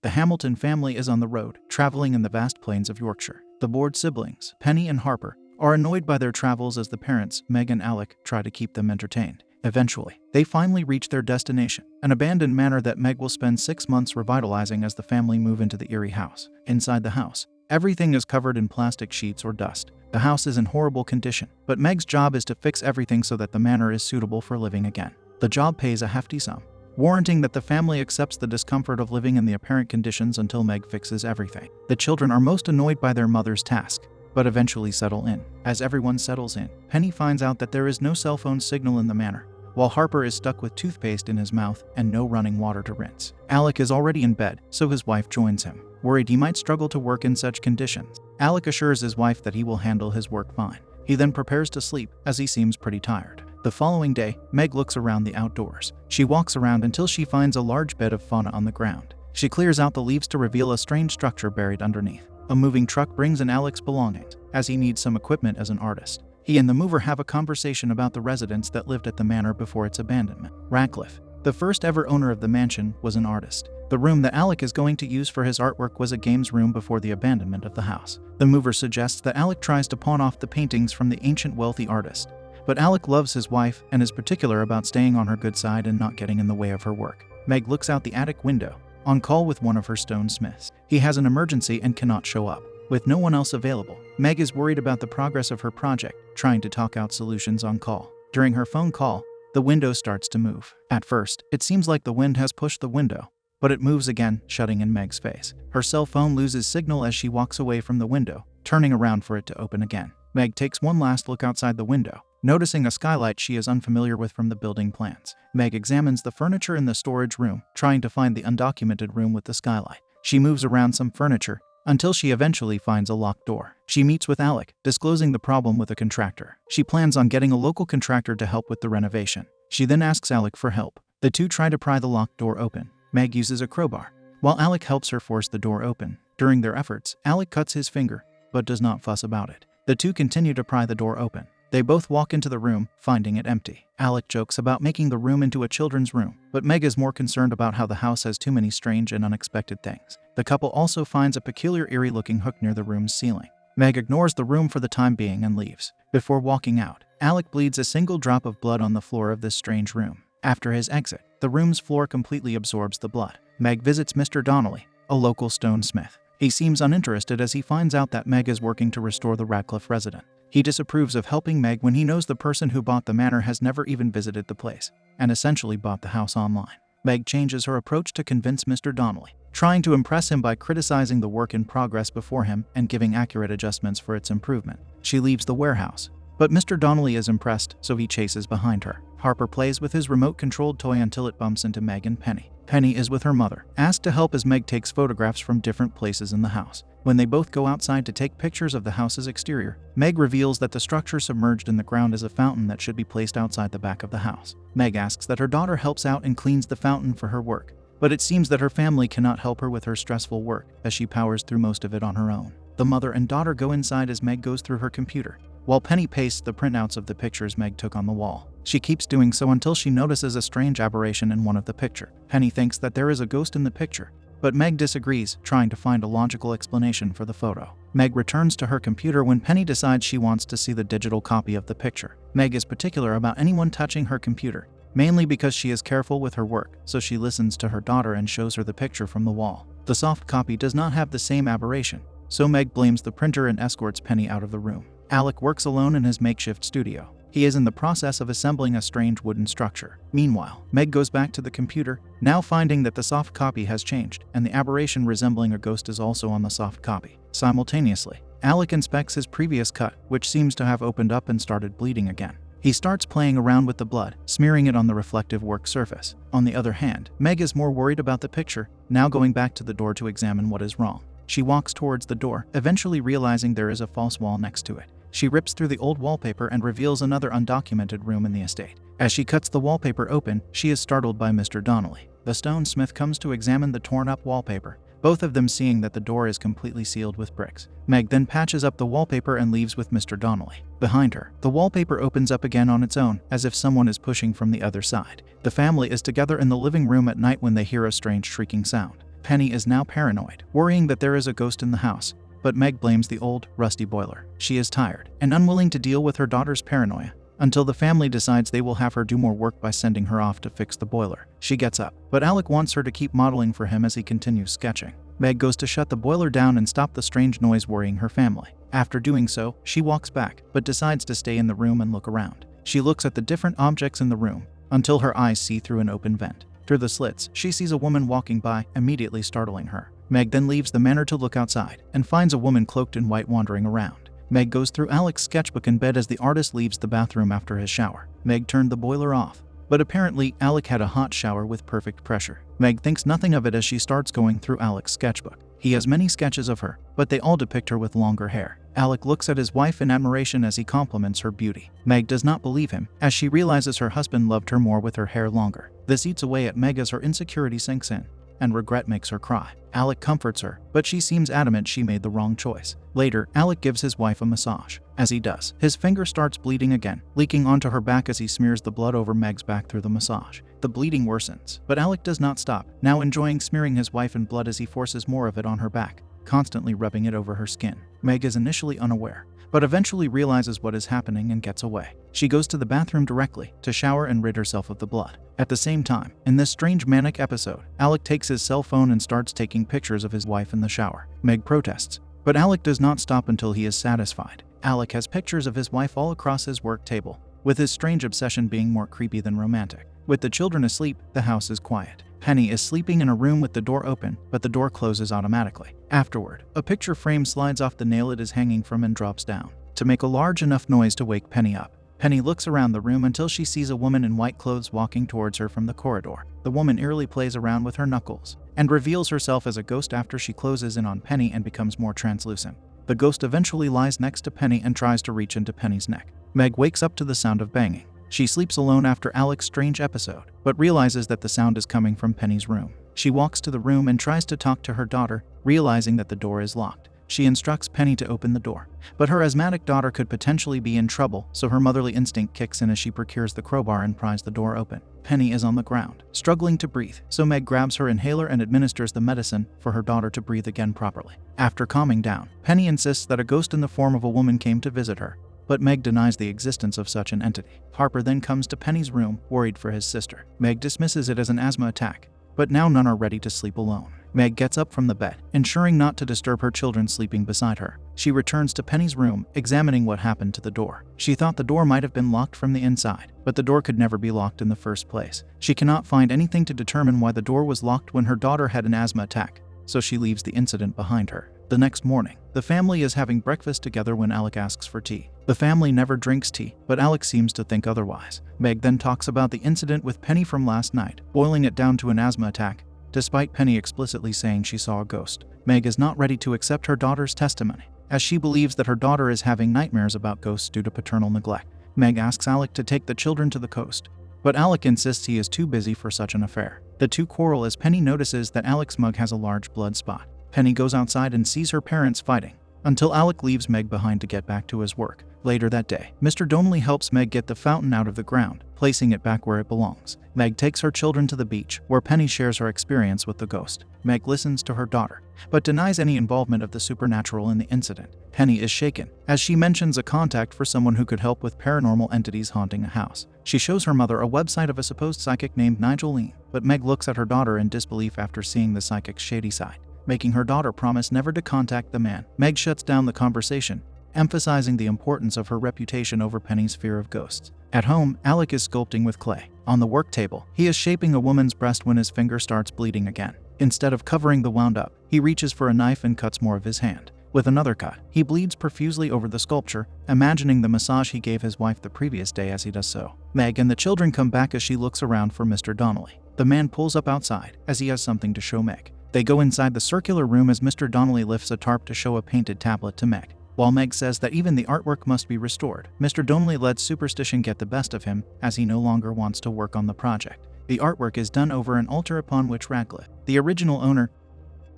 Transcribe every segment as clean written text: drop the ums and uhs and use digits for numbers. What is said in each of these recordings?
The Hamilton family is on the road, traveling in the vast plains of Yorkshire. The bored siblings, Penny and Harper, are annoyed by their travels as the parents, Meg and Alec, try to keep them entertained. Eventually, they finally reach their destination, an abandoned manor that Meg will spend 6 months revitalizing as the family move into the eerie house. Inside the house, everything is covered in plastic sheets or dust. The house is in horrible condition, but Meg's job is to fix everything so that the manor is suitable for living again. The job pays a hefty sum, warranting that the family accepts the discomfort of living in the apparent conditions until Meg fixes everything. The children are most annoyed by their mother's task, but eventually settle in. As everyone settles in, Penny finds out that there is no cell phone signal in the manor, while Harper is stuck with toothpaste in his mouth and no running water to rinse. Alec is already in bed, so his wife joins him, worried he might struggle to work in such conditions. Alec assures his wife that he will handle his work fine. He then prepares to sleep, as he seems pretty tired. The following day, Meg looks around the outdoors. She walks around until she finds a large bed of fauna on the ground. She clears out the leaves to reveal a strange structure buried underneath. A moving truck brings in Alec's belongings, as he needs some equipment as an artist. He and the mover have a conversation about the residents that lived at the manor before its abandonment. Radcliffe, the first ever owner of the mansion, was an artist. The room that Alec is going to use for his artwork was a games room before the abandonment of the house. The mover suggests that Alec tries to pawn off the paintings from the ancient wealthy artist, but Alec loves his wife and is particular about staying on her good side and not getting in the way of her work. Meg looks out the attic window, on call with one of her stonesmiths. He has an emergency and cannot show up. With no one else available, Meg is worried about the progress of her project, trying to talk out solutions on call. During her phone call, the window starts to move. At first, it seems like the wind has pushed the window, but it moves again, shutting in Meg's face. Her cell phone loses signal as she walks away from the window, turning around for it to open again. Meg takes one last look outside the window, noticing a skylight she is unfamiliar with from the building plans. Meg examines the furniture in the storage room, trying to find the undocumented room with the skylight. She moves around some furniture until she eventually finds a locked door. She meets with Alec, disclosing the problem with a contractor. She plans on getting a local contractor to help with the renovation. She then asks Alec for help. The two try to pry the locked door open. Meg uses a crowbar, while Alec helps her force the door open. During their efforts, Alec cuts his finger, but does not fuss about it. The two continue to pry the door open. They both walk into the room, finding it empty. Alec jokes about making the room into a children's room, but Meg is more concerned about how the house has too many strange and unexpected things. The couple also finds a peculiar eerie-looking hook near the room's ceiling. Meg ignores the room for the time being and leaves. Before walking out, Alec bleeds a single drop of blood on the floor of this strange room. After his exit, the room's floor completely absorbs the blood. Meg visits Mr. Donnelly, a local stonesmith. He seems uninterested as he finds out that Meg is working to restore the Radcliffe residence. He disapproves of helping Meg when he knows the person who bought the manor has never even visited the place, and essentially bought the house online. Meg changes her approach to convince Mr. Donnelly, trying to impress him by criticizing the work in progress before him and giving accurate adjustments for its improvement. She leaves the warehouse, but Mr. Donnelly is impressed, so he chases behind her. Harper plays with his remote-controlled toy until it bumps into Meg and Penny. Penny is with her mother, asked to help as Meg takes photographs from different places in the house. When they both go outside to take pictures of the house's exterior, Meg reveals that the structure submerged in the ground is a fountain that should be placed outside the back of the house. Meg asks that her daughter helps out and cleans the fountain for her work, but it seems that her family cannot help her with her stressful work, as she powers through most of it on her own. The mother and daughter go inside as Meg goes through her computer, while Penny pastes the printouts of the pictures Meg took on the wall. She keeps doing so until she notices a strange aberration in one of the pictures. Penny thinks that there is a ghost in the picture, but Meg disagrees, trying to find a logical explanation for the photo. Meg returns to her computer when Penny decides she wants to see the digital copy of the picture. Meg is particular about anyone touching her computer, mainly because she is careful with her work, so she listens to her daughter and shows her the picture from the wall. The soft copy does not have the same aberration, so Meg blames the printer and escorts Penny out of the room. Alec works alone in his makeshift studio. He is in the process of assembling a strange wooden structure. Meanwhile, Meg goes back to the computer, now finding that the soft copy has changed, and the aberration resembling a ghost is also on the soft copy. Simultaneously, Alec inspects his previous cut, which seems to have opened up and started bleeding again. He starts playing around with the blood, smearing it on the reflective work surface. On the other hand, Meg is more worried about the picture, now going back to the door to examine what is wrong. She walks towards the door, eventually realizing there is a false wall next to it. She rips through the old wallpaper and reveals another undocumented room in the estate. As she cuts the wallpaper open, she is startled by Mr. Donnelly. The stonesmith comes to examine the torn-up wallpaper, both of them seeing that the door is completely sealed with bricks. Meg then patches up the wallpaper and leaves with Mr. Donnelly. Behind her, the wallpaper opens up again on its own, as if someone is pushing from the other side. The family is together in the living room at night when they hear a strange shrieking sound. Penny is now paranoid, worrying that there is a ghost in the house, but Meg blames the old, rusty boiler. She is tired and unwilling to deal with her daughter's paranoia until the family decides they will have her do more work by sending her off to fix the boiler. She gets up, but Alec wants her to keep modeling for him as he continues sketching. Meg goes to shut the boiler down and stop the strange noise worrying her family. After doing so, she walks back, but decides to stay in the room and look around. She looks at the different objects in the room until her eyes see through an open vent. Through the slits, she sees a woman walking by, immediately startling her. Meg then leaves the manor to look outside and finds a woman cloaked in white wandering around. Meg goes through Alec's sketchbook in bed as the artist leaves the bathroom after his shower. Meg turned the boiler off, but apparently Alec had a hot shower with perfect pressure. Meg thinks nothing of it as she starts going through Alec's sketchbook. He has many sketches of her, but they all depict her with longer hair. Alec looks at his wife in admiration as he compliments her beauty. Meg does not believe him, as she realizes her husband loved her more with her hair longer. This eats away at Meg as her insecurity sinks in, and regret makes her cry. Alec comforts her, but she seems adamant she made the wrong choice. Later, Alec gives his wife a massage. As he does, his finger starts bleeding again, leaking onto her back as he smears the blood over Meg's back through the massage. The bleeding worsens, but Alec does not stop, now enjoying smearing his wife in blood as he forces more of it on her back, constantly rubbing it over her skin. Meg is initially unaware, but eventually realizes what is happening and gets away. She goes to the bathroom directly to shower and rid herself of the blood. At the same time, in this strange manic episode, Alec takes his cell phone and starts taking pictures of his wife in the shower. Meg protests, but Alec does not stop until he is satisfied. Alec has pictures of his wife all across his work table, with his strange obsession being more creepy than romantic. With the children asleep, the house is quiet. Penny is sleeping in a room with the door open, but the door closes automatically. Afterward, a picture frame slides off the nail it is hanging from and drops down to make a large enough noise to wake Penny up. Penny looks around the room until she sees a woman in white clothes walking towards her from the corridor. The woman eerily plays around with her knuckles and reveals herself as a ghost after she closes in on Penny and becomes more translucent. The ghost eventually lies next to Penny and tries to reach into Penny's neck. Meg wakes up to the sound of banging. She sleeps alone after Alec's strange episode, but realizes that the sound is coming from Penny's room. She walks to the room and tries to talk to her daughter, realizing that the door is locked. She instructs Penny to open the door, but her asthmatic daughter could potentially be in trouble, so her motherly instinct kicks in as she procures the crowbar and pries the door open. Penny is on the ground, struggling to breathe, so Meg grabs her inhaler and administers the medicine for her daughter to breathe again properly. After calming down, Penny insists that a ghost in the form of a woman came to visit her, but Meg denies the existence of such an entity. Harper then comes to Penny's room, worried for his sister. Meg dismisses it as an asthma attack, but now none are ready to sleep alone. Meg gets up from the bed, ensuring not to disturb her children sleeping beside her. She returns to Penny's room, examining what happened to the door. She thought the door might have been locked from the inside, but the door could never be locked in the first place. She cannot find anything to determine why the door was locked when her daughter had an asthma attack, so she leaves the incident behind her. The next morning, the family is having breakfast together when Alec asks for tea. The family never drinks tea, but Alec seems to think otherwise. Meg then talks about the incident with Penny from last night, boiling it down to an asthma attack, despite Penny explicitly saying she saw a ghost. Meg is not ready to accept her daughter's testimony, as she believes that her daughter is having nightmares about ghosts due to paternal neglect. Meg asks Alec to take the children to the coast, but Alec insists he is too busy for such an affair. The two quarrel as Penny notices that Alec's mug has a large blood spot. Penny goes outside and sees her parents fighting, until Alec leaves Meg behind to get back to his work. Later that day, Mr. Donnelly helps Meg get the fountain out of the ground, placing it back where it belongs. Meg takes her children to the beach, where Penny shares her experience with the ghost. Meg listens to her daughter, but denies any involvement of the supernatural in the incident. Penny is shaken, as she mentions a contact for someone who could help with paranormal entities haunting a house. She shows her mother a website of a supposed psychic named Nigel Lean, but Meg looks at her daughter in disbelief after seeing the psychic's shady side, making her daughter promise never to contact the man. Meg shuts down the conversation, emphasizing the importance of her reputation over Penny's fear of ghosts. At home, Alec is sculpting with clay. On the work table, he is shaping a woman's breast when his finger starts bleeding again. Instead of covering the wound up, he reaches for a knife and cuts more of his hand. With another cut, he bleeds profusely over the sculpture, imagining the massage he gave his wife the previous day as he does so. Meg and the children come back as she looks around for Mr. Donnelly. The man pulls up outside, as he has something to show Meg. They go inside the circular room as Mr. Donnelly lifts a tarp to show a painted tablet to Meg. While Meg says that even the artwork must be restored, Mr. Donnelly lets superstition get the best of him, as he no longer wants to work on the project. The artwork is done over an altar upon which Radcliffe, the original owner,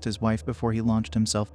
his wife before he launched himself.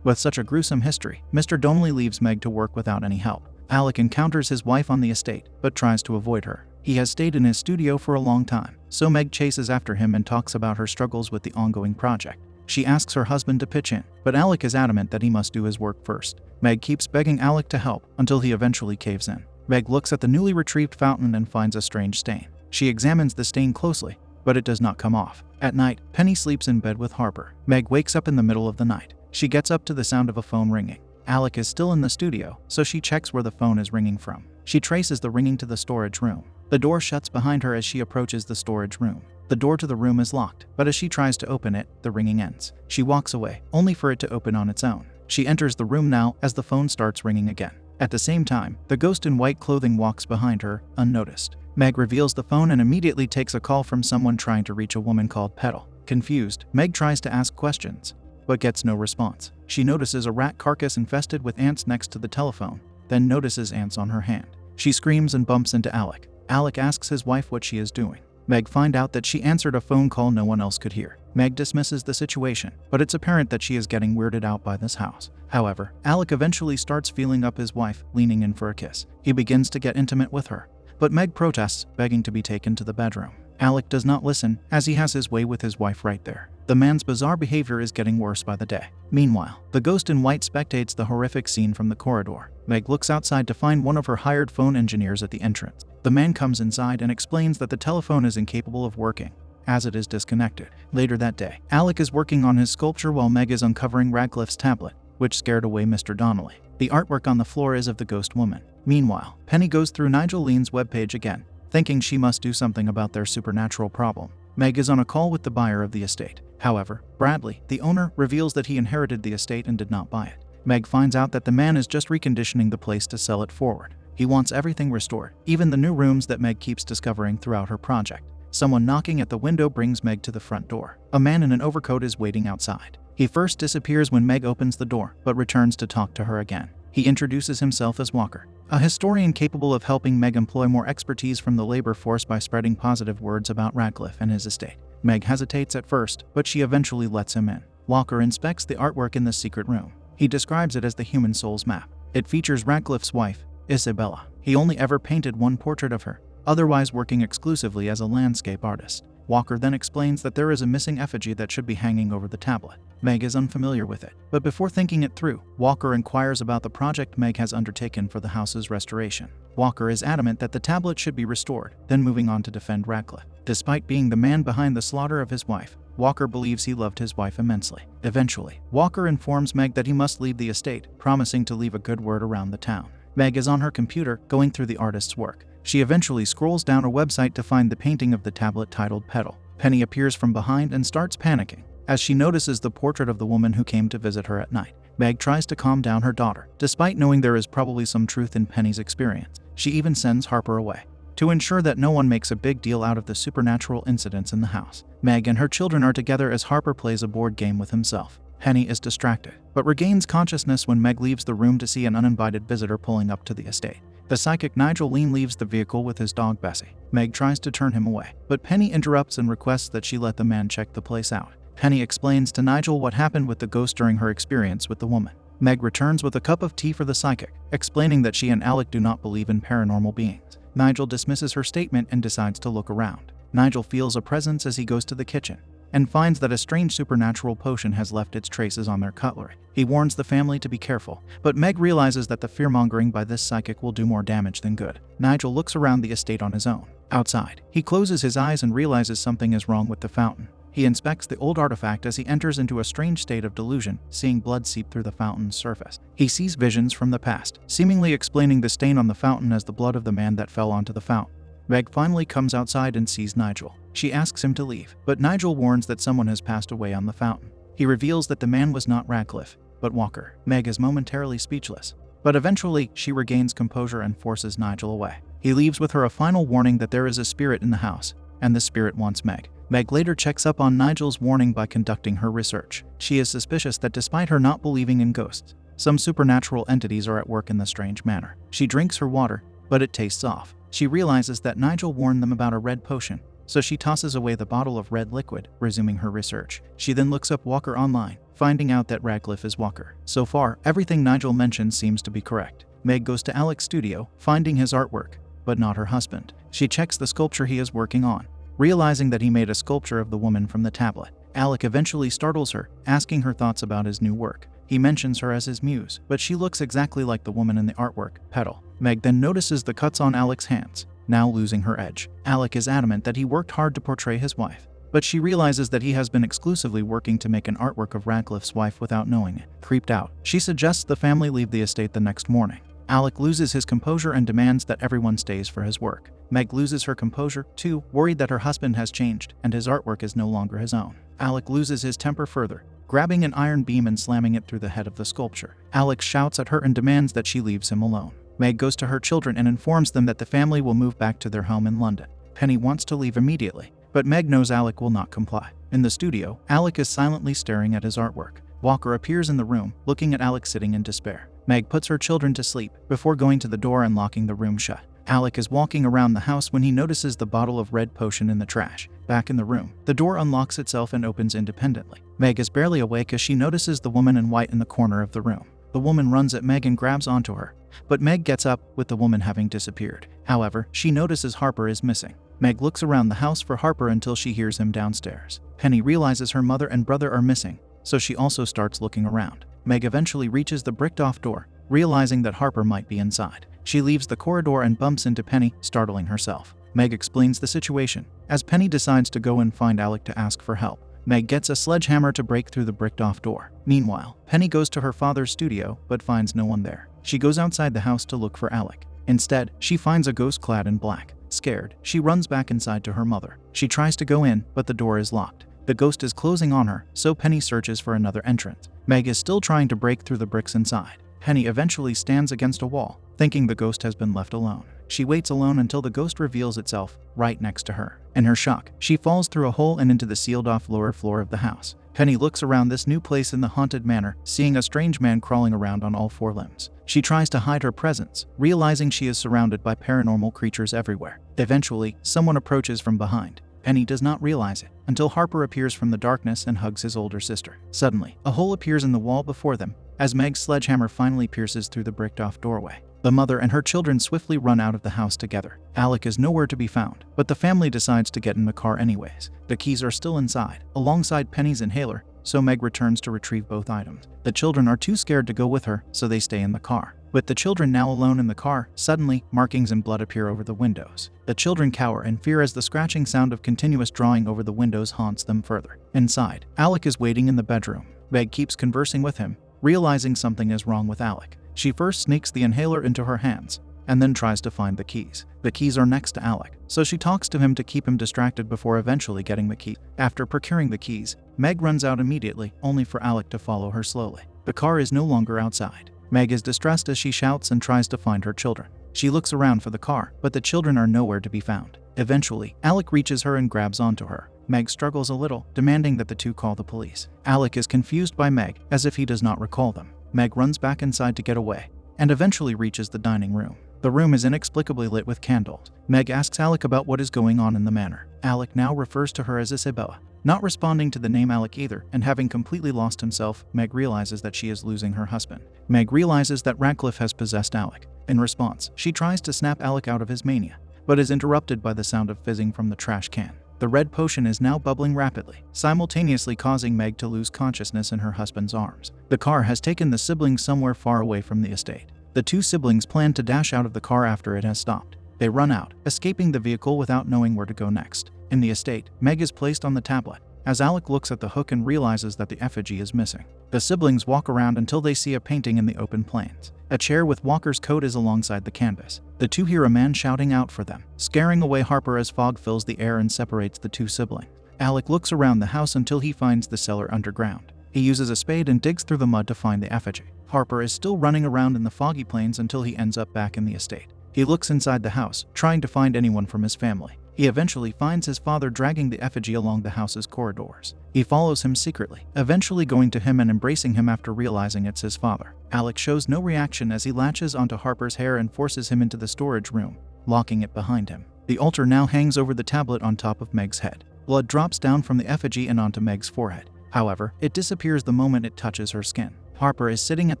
With such a gruesome history, Mr. Donnelly leaves Meg to work without any help. Alec encounters his wife on the estate, but tries to avoid her. He has stayed in his studio for a long time, so Meg chases after him and talks about her struggles with the ongoing project. She asks her husband to pitch in, but Alec is adamant that he must do his work first. Meg keeps begging Alec to help until he eventually caves in. Meg looks at the newly retrieved fountain and finds a strange stain. She examines the stain closely, but it does not come off. At night, Penny sleeps in bed with Harper. Meg wakes up in the middle of the night. She gets up to the sound of a phone ringing. Alec is still in the studio, so she checks where the phone is ringing from. She traces the ringing to the storage room. The door shuts behind her as she approaches the storage room. The door to the room is locked, but as she tries to open it, the ringing ends. She walks away, only for it to open on its own. She enters the room now as the phone starts ringing again. At the same time, the ghost in white clothing walks behind her, unnoticed. Meg reveals the phone and immediately takes a call from someone trying to reach a woman called Petal. Confused, Meg tries to ask questions, but gets no response. She notices a rat carcass infested with ants next to the telephone, then notices ants on her hand. She screams and bumps into Alec. Alec asks his wife what she is doing. Meg finds out that she answered a phone call no one else could hear. Meg dismisses the situation, but it's apparent that she is getting weirded out by this house. However, Alec eventually starts feeling up his wife, leaning in for a kiss. He begins to get intimate with her, but Meg protests, begging to be taken to the bedroom. Alec does not listen, as he has his way with his wife right there. The man's bizarre behavior is getting worse by the day. Meanwhile, the ghost in white spectates the horrific scene from the corridor. Meg looks outside to find one of her hired phone engineers at the entrance. The man comes inside and explains that the telephone is incapable of working, as it is disconnected. Later that day, Alec is working on his sculpture while Meg is uncovering Radcliffe's tablet, which scared away Mr. Donnelly. The artwork on the floor is of the ghost woman. Meanwhile, Penny goes through Nigel Lean's webpage again, thinking she must do something about their supernatural problem. Meg is on a call with the buyer of the estate. However, Bradley, the owner, reveals that he inherited the estate and did not buy it. Meg finds out that the man is just reconditioning the place to sell it forward. He wants everything restored, even the new rooms that Meg keeps discovering throughout her project. Someone knocking at the window brings Meg to the front door. A man in an overcoat is waiting outside. He first disappears when Meg opens the door, but returns to talk to her again. He introduces himself as Walker, a historian capable of helping Meg employ more expertise from the labor force by spreading positive words about Radcliffe and his estate. Meg hesitates at first, but she eventually lets him in. Walker inspects the artwork in the secret room. He describes it as the human soul's map. It features Radcliffe's wife, Isabella. He only ever painted one portrait of her, otherwise working exclusively as a landscape artist. Walker then explains that there is a missing effigy that should be hanging over the tablet. Meg is unfamiliar with it, but before thinking it through, Walker inquires about the project Meg has undertaken for the house's restoration. Walker is adamant that the tablet should be restored, then moving on to defend Radcliffe. Despite being the man behind the slaughter of his wife, Walker believes he loved his wife immensely. Eventually, Walker informs Meg that he must leave the estate, promising to leave a good word around the town. Meg is on her computer, going through the artist's work. She eventually scrolls down a website to find the painting of the tablet titled Petal. Penny appears from behind and starts panicking, as she notices the portrait of the woman who came to visit her at night. Meg tries to calm down her daughter, despite knowing there is probably some truth in Penny's experience. She even sends Harper away, to ensure that no one makes a big deal out of the supernatural incidents in the house. Meg and her children are together as Harper plays a board game with himself. Penny is distracted, but regains consciousness when Meg leaves the room to see an uninvited visitor pulling up to the estate. The psychic Nigel Lean leaves the vehicle with his dog Bessie. Meg tries to turn him away, but Penny interrupts and requests that she let the man check the place out. Penny explains to Nigel what happened with the ghost during her experience with the woman. Meg returns with a cup of tea for the psychic, explaining that she and Alec do not believe in paranormal beings. Nigel dismisses her statement and decides to look around. Nigel feels a presence as he goes to the kitchen, and finds that a strange supernatural potion has left its traces on their cutlery. He warns the family to be careful, but Meg realizes that the fear-mongering by this psychic will do more damage than good. Nigel looks around the estate on his own. Outside, he closes his eyes and realizes something is wrong with the fountain. He inspects the old artifact as he enters into a strange state of delusion, seeing blood seep through the fountain's surface. He sees visions from the past, seemingly explaining the stain on the fountain as the blood of the man that fell onto the fountain. Meg finally comes outside and sees Nigel. She asks him to leave, but Nigel warns that someone has passed away on the fountain. He reveals that the man was not Radcliffe, but Walker. Meg is momentarily speechless, but eventually she regains composure and forces Nigel away. He leaves with her a final warning that there is a spirit in the house, and the spirit wants Meg. Meg later checks up on Nigel's warning by conducting her research. She is suspicious that despite her not believing in ghosts, some supernatural entities are at work in the strange manner. She drinks her water, but it tastes off. She realizes that Nigel warned them about a red potion, so she tosses away the bottle of red liquid, resuming her research. She then looks up Walker online, finding out that Radcliffe is Walker. So far, everything Nigel mentions seems to be correct. Meg goes to Alec's studio, finding his artwork, but not her husband. She checks the sculpture he is working on, realizing that he made a sculpture of the woman from the tablet. Alec eventually startles her, asking her thoughts about his new work. He mentions her as his muse, but she looks exactly like the woman in the artwork, Petal. Meg then notices the cuts on Alec's hands, now losing her edge. Alec is adamant that he worked hard to portray his wife, but she realizes that he has been exclusively working to make an artwork of Radcliffe's wife without knowing it. Creeped out, she suggests the family leave the estate the next morning. Alec loses his composure and demands that everyone stays for his work. Meg loses her composure, too, worried that her husband has changed and his artwork is no longer his own. Alec loses his temper further, grabbing an iron beam and slamming it through the head of the sculpture. Alec shouts at her and demands that she leaves him alone. Meg goes to her children and informs them that the family will move back to their home in London. Penny wants to leave immediately, but Meg knows Alec will not comply. In the studio, Alec is silently staring at his artwork. Walker appears in the room, looking at Alec sitting in despair. Meg puts her children to sleep before going to the door and locking the room shut. Alec is walking around the house when he notices the bottle of red potion in the trash. Back in the room, the door unlocks itself and opens independently. Meg is barely awake as she notices the woman in white in the corner of the room. The woman runs at Meg and grabs onto her, but Meg gets up with the woman having disappeared. However, she notices Harper is missing. Meg looks around the house for Harper until she hears him downstairs. Penny realizes her mother and brother are missing, so she also starts looking around. Meg eventually reaches the bricked-off door, realizing that Harper might be inside. She leaves the corridor and bumps into Penny, startling herself. Meg explains the situation, as Penny decides to go and find Alec to ask for help. Meg gets a sledgehammer to break through the bricked-off door. Meanwhile, Penny goes to her father's studio, but finds no one there. She goes outside the house to look for Alec. Instead, she finds a ghost clad in black. Scared, she runs back inside to her mother. She tries to go in, but the door is locked. The ghost is closing on her, so Penny searches for another entrance. Meg is still trying to break through the bricks inside. Penny eventually stands against a wall, thinking the ghost has been left alone. She waits alone until the ghost reveals itself right next to her. In her shock, she falls through a hole and into the sealed-off lower floor of the house. Penny looks around this new place in the haunted manor, seeing a strange man crawling around on all four limbs. She tries to hide her presence, realizing she is surrounded by paranormal creatures everywhere. Eventually, someone approaches from behind. Penny does not realize it until Harper appears from the darkness and hugs his older sister. Suddenly, a hole appears in the wall before them, as Meg's sledgehammer finally pierces through the bricked-off doorway. The mother and her children swiftly run out of the house together. Alec is nowhere to be found, but the family decides to get in the car anyways. The keys are still inside, alongside Penny's inhaler, so Meg returns to retrieve both items. The children are too scared to go with her, so they stay in the car. With the children now alone in the car, suddenly, markings and blood appear over the windows. The children cower in fear as the scratching sound of continuous drawing over the windows haunts them further. Inside, Alec is waiting in the bedroom. Meg keeps conversing with him, realizing something is wrong with Alec. She first sneaks the inhaler into her hands, and then tries to find the keys. The keys are next to Alec, so she talks to him to keep him distracted before eventually getting the key. After procuring the keys, Meg runs out immediately, only for Alec to follow her slowly. The car is no longer outside. Meg is distressed as she shouts and tries to find her children. She looks around for the car, but the children are nowhere to be found. Eventually, Alec reaches her and grabs onto her. Meg struggles a little, demanding that the two call the police. Alec is confused by Meg, as if he does not recall them. Meg runs back inside to get away, and eventually reaches the dining room. The room is inexplicably lit with candles. Meg asks Alec about what is going on in the manor. Alec now refers to her as Isabella. Not responding to the name Alec either, and having completely lost himself, Meg realizes that she is losing her husband. Meg realizes that Radcliffe has possessed Alec. In response, she tries to snap Alec out of his mania, but is interrupted by the sound of fizzing from the trash can. The red potion is now bubbling rapidly, simultaneously causing Meg to lose consciousness in her husband's arms. The car has taken the siblings somewhere far away from the estate. The two siblings plan to dash out of the car after it has stopped. They run out, escaping the vehicle without knowing where to go next. In the estate, Meg is placed on the tablet, as Alec looks at the hook and realizes that the effigy is missing. The siblings walk around until they see a painting in the open plains. A chair with Walker's coat is alongside the canvas. The two hear a man shouting out for them, scaring away Harper as fog fills the air and separates the two siblings. Alec looks around the house until he finds the cellar underground. He uses a spade and digs through the mud to find the effigy. Harper is still running around in the foggy plains until he ends up back in the estate. He looks inside the house, trying to find anyone from his family. He eventually finds his father dragging the effigy along the house's corridors. He follows him secretly, eventually going to him and embracing him after realizing it's his father. Alec shows no reaction as he latches onto Harper's hair and forces him into the storage room, locking it behind him. The altar now hangs over the tablet on top of Meg's head. Blood drops down from the effigy and onto Meg's forehead. However, it disappears the moment it touches her skin. Harper is sitting at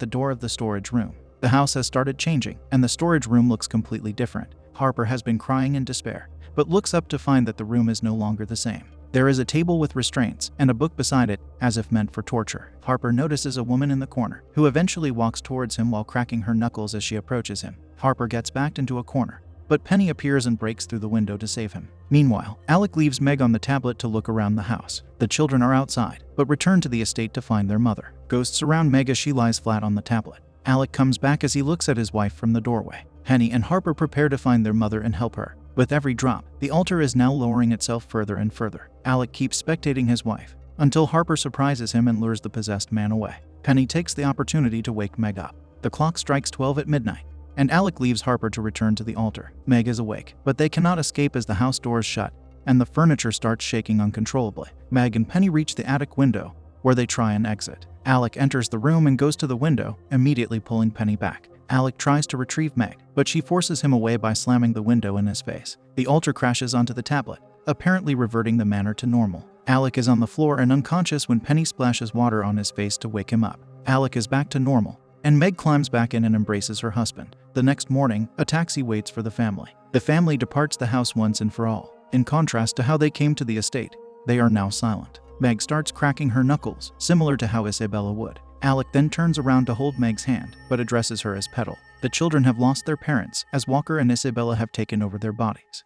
the door of the storage room. The house has started changing, and the storage room looks completely different. Harper has been crying in despair, but looks up to find that the room is no longer the same. There is a table with restraints and a book beside it, as if meant for torture. Harper notices a woman in the corner, who eventually walks towards him while cracking her knuckles as she approaches him. Harper gets backed into a corner, but Penny appears and breaks through the window to save him. Meanwhile, Alec leaves Meg on the tablet to look around the house. The children are outside, but return to the estate to find their mother. Ghosts surround Meg as she lies flat on the tablet. Alec comes back as he looks at his wife from the doorway. Penny and Harper prepare to find their mother and help her. With every drop, the altar is now lowering itself further and further. Alec keeps spectating his wife, until Harper surprises him and lures the possessed man away. Penny takes the opportunity to wake Meg up. The clock strikes 12 at midnight, and Alec leaves Harper to return to the altar. Meg is awake, but they cannot escape as the house doors shut, and the furniture starts shaking uncontrollably. Meg and Penny reach the attic window, where they try and exit. Alec enters the room and goes to the window, immediately pulling Penny back. Alec tries to retrieve Meg, but she forces him away by slamming the window in his face. The altar crashes onto the tablet, apparently reverting the manor to normal. Alec is on the floor and unconscious when Penny splashes water on his face to wake him up. Alec is back to normal, and Meg climbs back in and embraces her husband. The next morning, a taxi waits for the family. The family departs the house once and for all. In contrast to how they came to the estate, they are now silent. Meg starts cracking her knuckles, similar to how Isabella would. Alec then turns around to hold Meg's hand, but addresses her as Petal. The children have lost their parents, as Walker and Isabella have taken over their bodies.